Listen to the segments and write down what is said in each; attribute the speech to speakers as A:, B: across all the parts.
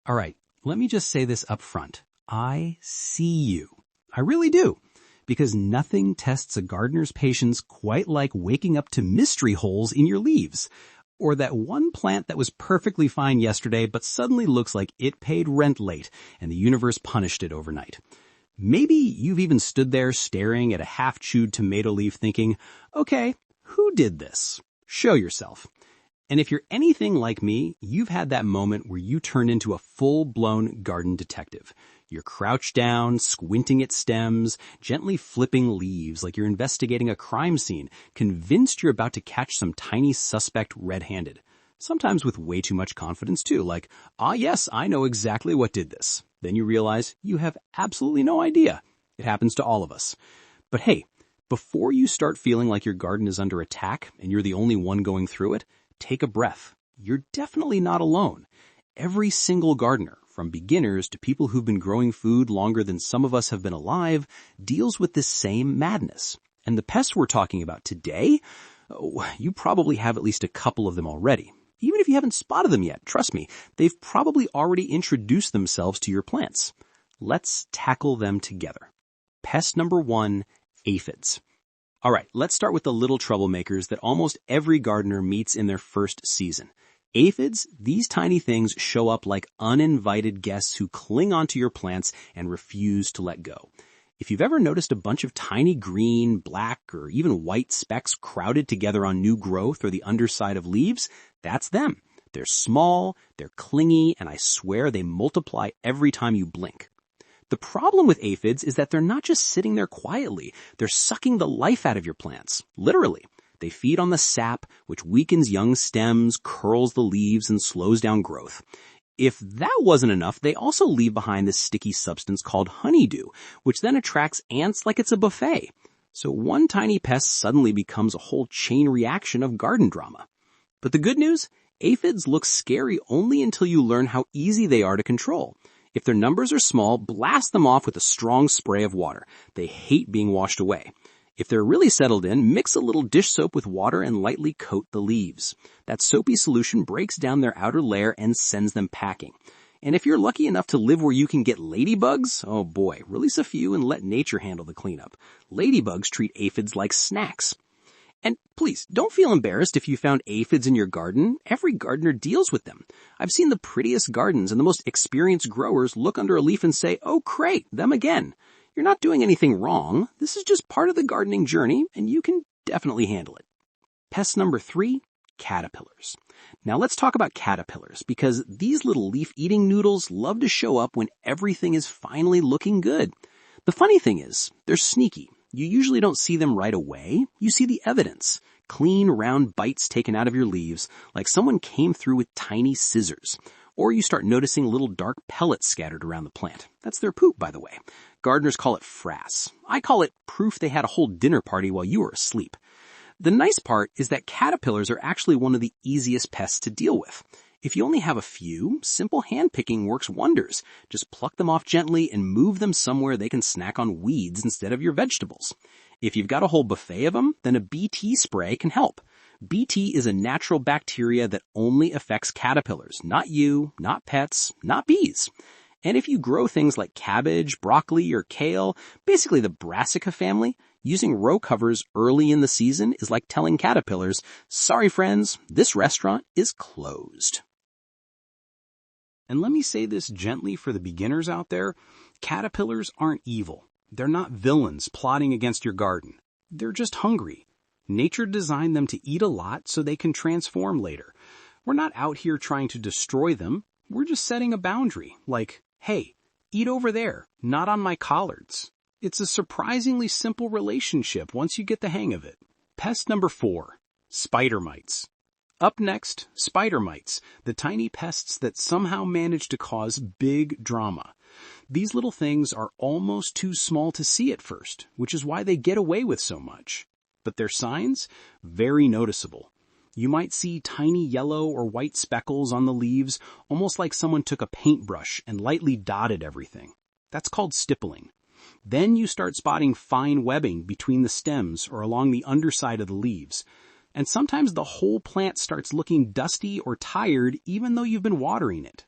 A: All right, let me just say this up front. I see you. I really do. Because nothing tests a gardener's patience quite like waking up to mystery holes in your leaves. Or that one plant that was perfectly fine yesterday but suddenly looks like it paid rent late and the universe punished it overnight. Maybe you've even stood there staring at a half-chewed tomato leaf thinking, okay, who did this? Show yourself. And if you're anything like me, you've had that moment where you turn into a full-blown garden detective. You're crouched down, squinting at stems, gently flipping leaves like you're investigating a crime scene, convinced you're about to catch some tiny suspect red-handed. Sometimes with way too much confidence too, like, yes, I know exactly what did this. Then you realize you have absolutely no idea. It happens to all of us. But hey, before you start feeling like your garden is under attack and you're the only one going through it, take a breath. You're definitely not alone. Every single gardener, from beginners to people who've been growing food longer than some of us have been alive, deals with this same madness. And the pests we're talking about today, you probably have at least a couple of them already. Even if you haven't spotted them yet, trust me, they've probably already introduced themselves to your plants. Let's tackle them together. Pest number 1, aphids. All right, let's start with the little troublemakers that almost every gardener meets in their first season. Aphids, these tiny things show up like uninvited guests who cling onto your plants and refuse to let go. If you've ever noticed a bunch of tiny green, black, or even white specks crowded together on new growth or the underside of leaves, that's them. They're small, they're clingy, and I swear they multiply every time you blink. The problem with aphids is that they're not just sitting there quietly. They're sucking the life out of your plants, literally. They feed on the sap, which weakens young stems, curls the leaves, and slows down growth. If that wasn't enough, they also leave behind this sticky substance called honeydew, which then attracts ants like it's a buffet. So one tiny pest suddenly becomes a whole chain reaction of garden drama. But the good news? Aphids look scary only until you learn how easy they are to control. If their numbers are small, blast them off with a strong spray of water. They hate being washed away. If they're really settled in, mix a little dish soap with water and lightly coat the leaves. That soapy solution breaks down their outer layer and sends them packing. And if you're lucky enough to live where you can get ladybugs, oh boy, release a few and let nature handle the cleanup. Ladybugs treat aphids like snacks. And please, don't feel embarrassed if you found aphids in your garden. Every gardener deals with them. I've seen the prettiest gardens and the most experienced growers look under a leaf and say, oh great, them again. You're not doing anything wrong. This is just part of the gardening journey, and you can definitely handle it. Pest number 3, caterpillars. Now let's talk about caterpillars, because these little leaf-eating noodles love to show up when everything is finally looking good. The funny thing is, they're sneaky. You usually don't see them right away. You see the evidence. Clean, round bites taken out of your leaves, like someone came through with tiny scissors. Or you start noticing little dark pellets scattered around the plant. That's their poop, by the way. Gardeners call it frass. I call it proof they had a whole dinner party while you were asleep. The nice part is that caterpillars are actually one of the easiest pests to deal with. If you only have a few, simple hand-picking works wonders. Just pluck them off gently and move them somewhere they can snack on weeds instead of your vegetables. If you've got a whole buffet of them, then a BT spray can help. BT is a natural bacteria that only affects caterpillars, not you, not pets, not bees. And if you grow things like cabbage, broccoli, or kale, basically the brassica family, using row covers early in the season is like telling caterpillars, sorry friends, this restaurant is closed. And let me say this gently for the beginners out there, caterpillars aren't evil. They're not villains plotting against your garden. They're just hungry. Nature designed them to eat a lot so they can transform later. We're not out here trying to destroy them. We're just setting a boundary, like, hey, eat over there, not on my collards. It's a surprisingly simple relationship once you get the hang of it. Pest number 4, spider mites. Up next, spider mites, the tiny pests that somehow manage to cause big drama. These little things are almost too small to see at first, which is why they get away with so much. But their signs? Very noticeable. You might see tiny yellow or white speckles on the leaves, almost like someone took a paintbrush and lightly dotted everything. That's called stippling. Then you start spotting fine webbing between the stems or along the underside of the leaves. And sometimes the whole plant starts looking dusty or tired even though you've been watering it.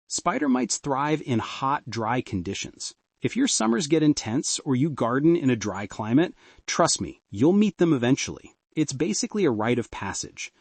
A: Spider mites thrive in hot, dry conditions. If your summers get intense or you garden in a dry climate, trust me, you'll meet them eventually. It's basically a rite of passage.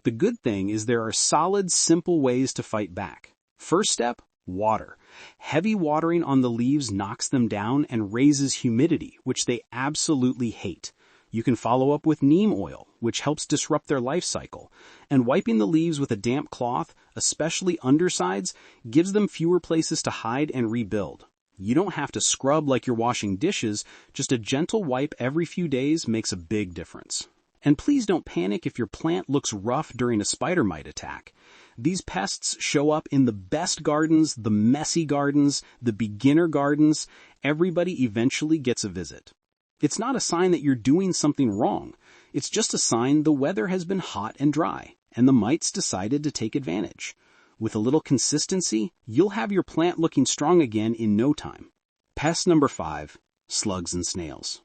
A: The good thing is there are solid, simple ways to fight back. First step, water. Heavy watering on the leaves knocks them down and raises humidity, which they absolutely hate. You can follow up with neem oil, which helps disrupt their life cycle. And wiping the leaves with a damp cloth, especially undersides, gives them fewer places to hide and rebuild. You don't have to scrub like you're washing dishes, just a gentle wipe every few days makes a big difference. And please don't panic if your plant looks rough during a spider mite attack. These pests show up in the best gardens, the messy gardens, the beginner gardens. Everybody eventually gets a visit. It's not a sign that you're doing something wrong. It's just a sign the weather has been hot and dry, and the mites decided to take advantage. With a little consistency, you'll have your plant looking strong again in no time. Pest number 5, slugs and snails.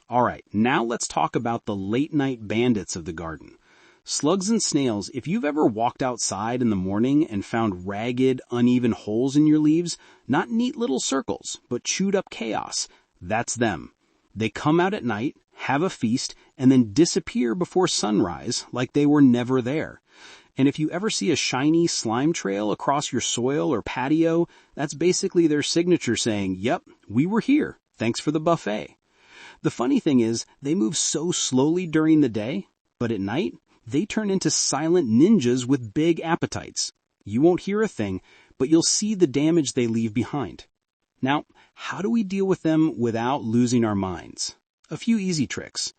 A: All right, now let's talk about the late-night bandits of the garden. Slugs and snails, if you've ever walked outside in the morning and found ragged, uneven holes in your leaves, not neat little circles, but chewed up chaos, that's them. They come out at night, have a feast, and then disappear before sunrise like they were never there. And if you ever see a shiny slime trail across your soil or patio, that's basically their signature saying, "Yep, we were here. Thanks for the buffet." The funny thing is, they move so slowly during the day, but at night, they turn into silent ninjas with big appetites. You won't hear a thing, but you'll see the damage they leave behind. Now, how do we deal with them without losing our minds? A few easy tricks.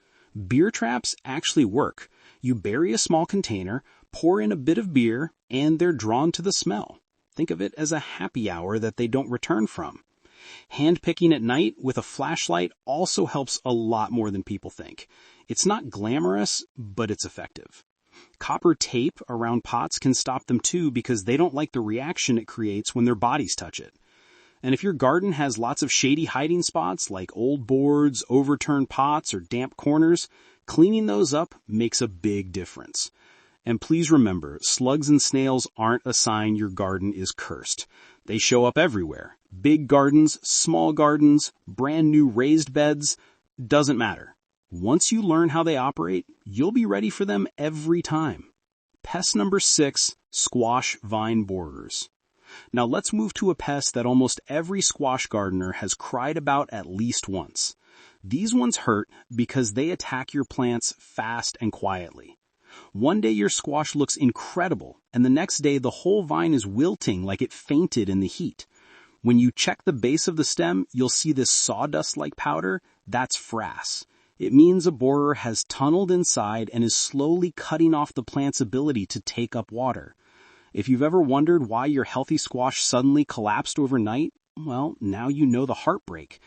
A: Beer traps actually work. You bury a small container, pour in a bit of beer, and they're drawn to the smell. Think of it as a happy hour that they don't return from. Hand picking at night with a flashlight also helps a lot more than people think. It's not glamorous, but it's effective. Copper tape around pots can stop them too because they don't like the reaction it creates when their bodies touch it. And if your garden has lots of shady hiding spots like old boards, overturned pots, or damp corners, cleaning those up makes a big difference. And please remember, slugs and snails aren't a sign your garden is cursed. They show up everywhere. Big gardens, small gardens, brand new raised beds, doesn't matter. Once you learn how they operate, you'll be ready for them every time. Pest number 6, squash vine borers. Now let's move to a pest that almost every squash gardener has cried about at least once. These ones hurt because they attack your plants fast and quietly. One day your squash looks incredible, and the next day the whole vine is wilting like it fainted in the heat. When you check the base of the stem, you'll see this sawdust-like powder. That's frass. It means a borer has tunneled inside and is slowly cutting off the plant's ability to take up water. If you've ever wondered why your healthy squash suddenly collapsed overnight, well, now you know the heartbreak.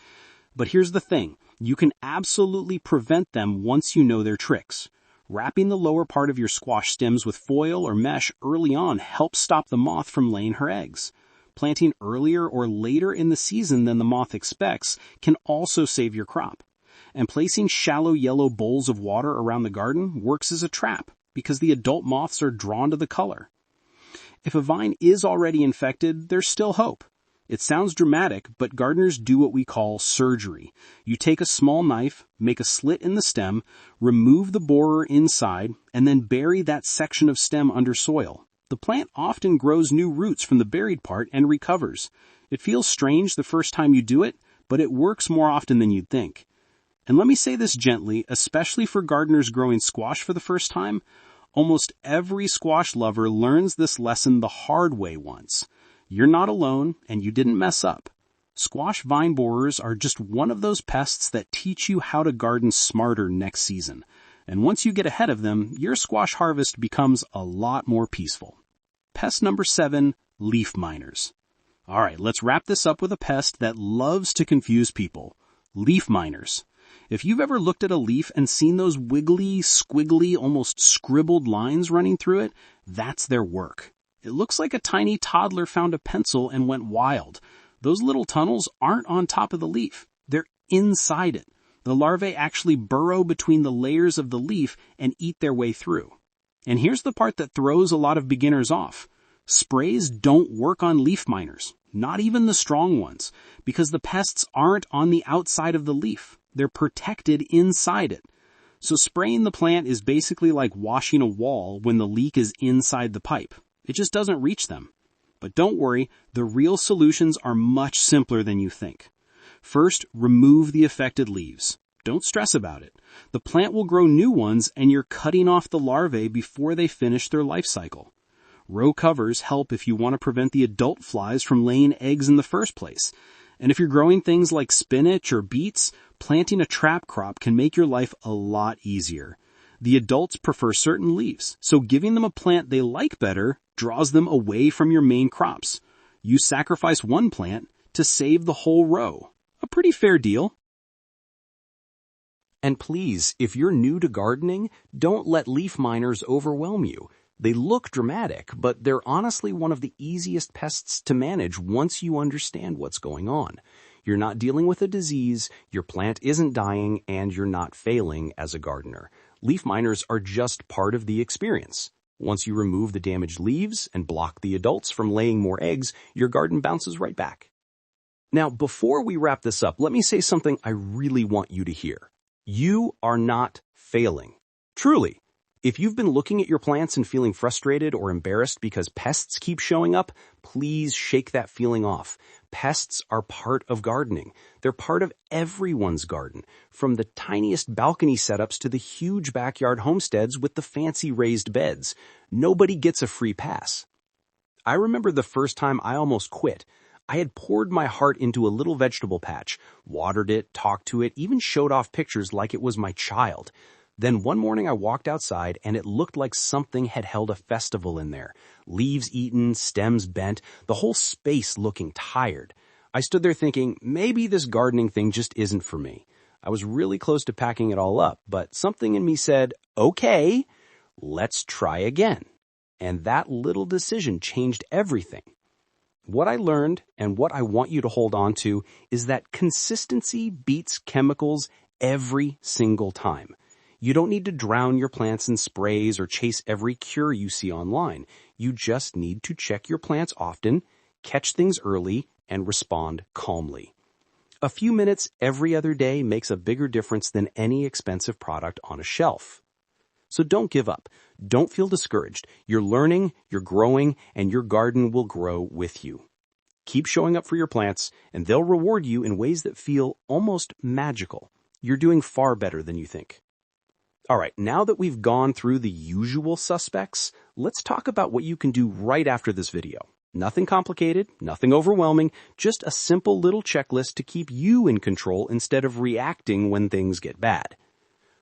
A: But here's the thing. You can absolutely prevent them once you know their tricks. Wrapping the lower part of your squash stems with foil or mesh early on helps stop the moth from laying her eggs. Planting earlier or later in the season than the moth expects can also save your crop. And placing shallow yellow bowls of water around the garden works as a trap because the adult moths are drawn to the color. If a vine is already infected, there's still hope. It sounds dramatic, but gardeners do what we call surgery. You take a small knife, make a slit in the stem, remove the borer inside, and then bury that section of stem under soil. The plant often grows new roots from the buried part and recovers. It feels strange the first time you do it, but it works more often than you'd think. And let me say this gently, especially for gardeners growing squash for the first time, almost every squash lover learns this lesson the hard way once. You're not alone, and you didn't mess up. Squash vine borers are just one of those pests that teach you how to garden smarter next season. And once you get ahead of them, your squash harvest becomes a lot more peaceful. Pest number 7, leaf miners. All right, let's wrap this up with a pest that loves to confuse people. Leaf miners. If you've ever looked at a leaf and seen those wiggly, squiggly, almost scribbled lines running through it, that's their work. It looks like a tiny toddler found a pencil and went wild. Those little tunnels aren't on top of the leaf. They're inside it. The larvae actually burrow between the layers of the leaf and eat their way through. And here's the part that throws a lot of beginners off. Sprays don't work on leaf miners, not even the strong ones, because the pests aren't on the outside of the leaf. They're protected inside it. So spraying the plant is basically like washing a wall when the leak is inside the pipe. It just doesn't reach them. But don't worry, the real solutions are much simpler than you think. First, remove the affected leaves. Don't stress about it. The plant will grow new ones and you're cutting off the larvae before they finish their life cycle. Row covers help if you want to prevent the adult flies from laying eggs in the first place. And if you're growing things like spinach or beets, planting a trap crop can make your life a lot easier. The adults prefer certain leaves, so giving them a plant they like better draws them away from your main crops. You sacrifice one plant to save the whole row. A pretty fair deal. And please, if you're new to gardening, don't let leaf miners overwhelm you. They look dramatic, but they're honestly one of the easiest pests to manage once you understand what's going on. You're not dealing with a disease, your plant isn't dying, and you're not failing as a gardener. Leaf miners are just part of the experience. Once you remove the damaged leaves and block the adults from laying more eggs, your garden bounces right back. Now, before we wrap this up, let me say something I really want you to hear. You are not failing. Truly. If you've been looking at your plants and feeling frustrated or embarrassed because pests keep showing up, please shake that feeling off. Pests are part of gardening. They're part of everyone's garden, from the tiniest balcony setups to the huge backyard homesteads with the fancy raised beds. Nobody gets a free pass. I remember the first time I almost quit. I had poured my heart into a little vegetable patch, watered it, talked to it, even showed off pictures like it was my child. Then one morning I walked outside and it looked like something had held a festival in there. Leaves eaten, stems bent, the whole space looking tired. I stood there thinking, maybe this gardening thing just isn't for me. I was really close to packing it all up, but something in me said, okay, let's try again. And that little decision changed everything. What I learned and what I want you to hold on to is that consistency beats chemicals every single time. You don't need to drown your plants in sprays or chase every cure you see online. You just need to check your plants often, catch things early, and respond calmly. A few minutes every other day makes a bigger difference than any expensive product on a shelf. So don't give up. Don't feel discouraged. You're learning, you're growing, and your garden will grow with you. Keep showing up for your plants, and they'll reward you in ways that feel almost magical. You're doing far better than you think. All right, now that we've gone through the usual suspects, let's talk about what you can do right after this video. Nothing complicated, nothing overwhelming, just a simple little checklist to keep you in control instead of reacting when things get bad.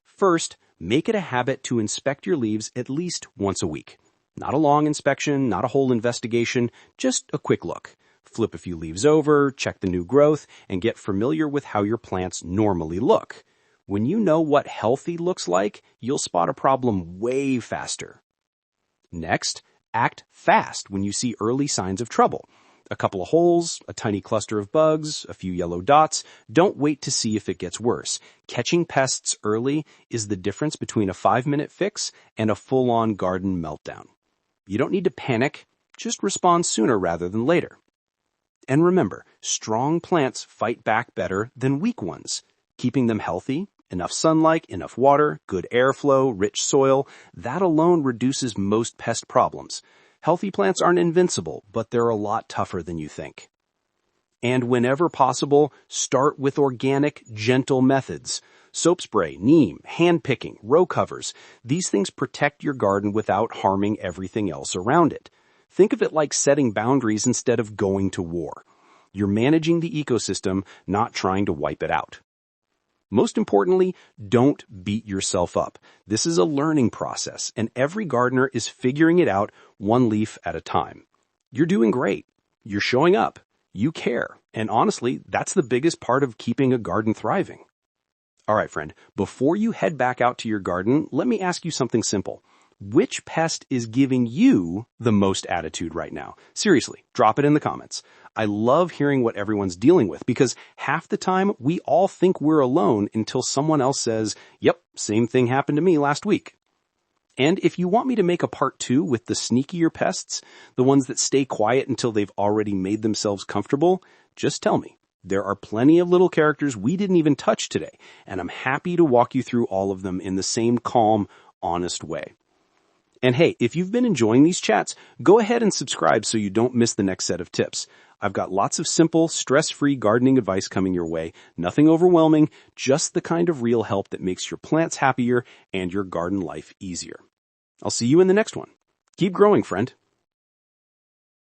A: First, make it a habit to inspect your leaves at least once a week. Not a long inspection, not a whole investigation, just a quick look. Flip a few leaves over, check the new growth, and get familiar with how your plants normally look. When you know what healthy looks like, you'll spot a problem way faster. Next, act fast when you see early signs of trouble. A couple of holes, a tiny cluster of bugs, a few yellow dots. Don't wait to see if it gets worse. Catching pests early is the difference between a 5-minute fix and a full-on garden meltdown. You don't need to panic, just respond sooner rather than later. And remember, strong plants fight back better than weak ones. Keeping them healthy, enough sunlight, enough water, good airflow, rich soil, that alone reduces most pest problems. Healthy plants aren't invincible, but they're a lot tougher than you think. And whenever possible, start with organic, gentle methods. Soap spray, neem, hand picking, row covers. These things protect your garden without harming everything else around it. Think of it like setting boundaries instead of going to war. You're managing the ecosystem, not trying to wipe it out. Most importantly, don't beat yourself up. This is a learning process, and every gardener is figuring it out one leaf at a time. You're doing great. You're showing up. You care. And honestly, that's the biggest part of keeping a garden thriving. All right, friend, before you head back out to your garden, let me ask you something simple. Which pest is giving you the most attitude right now? Seriously, drop it in the comments. I love hearing what everyone's dealing with because half the time we all think we're alone until someone else says, yep, same thing happened to me last week. And if you want me to make a part 2 with the sneakier pests, the ones that stay quiet until they've already made themselves comfortable, just tell me. There are plenty of little characters we didn't even touch today, and I'm happy to walk you through all of them in the same calm, honest way. And hey, if you've been enjoying these chats, go ahead and subscribe so you don't miss the next set of tips. I've got lots of simple, stress-free gardening advice coming your way. Nothing overwhelming, just the kind of real help that makes your plants happier and your garden life easier. I'll see you in the next one. Keep growing, friend.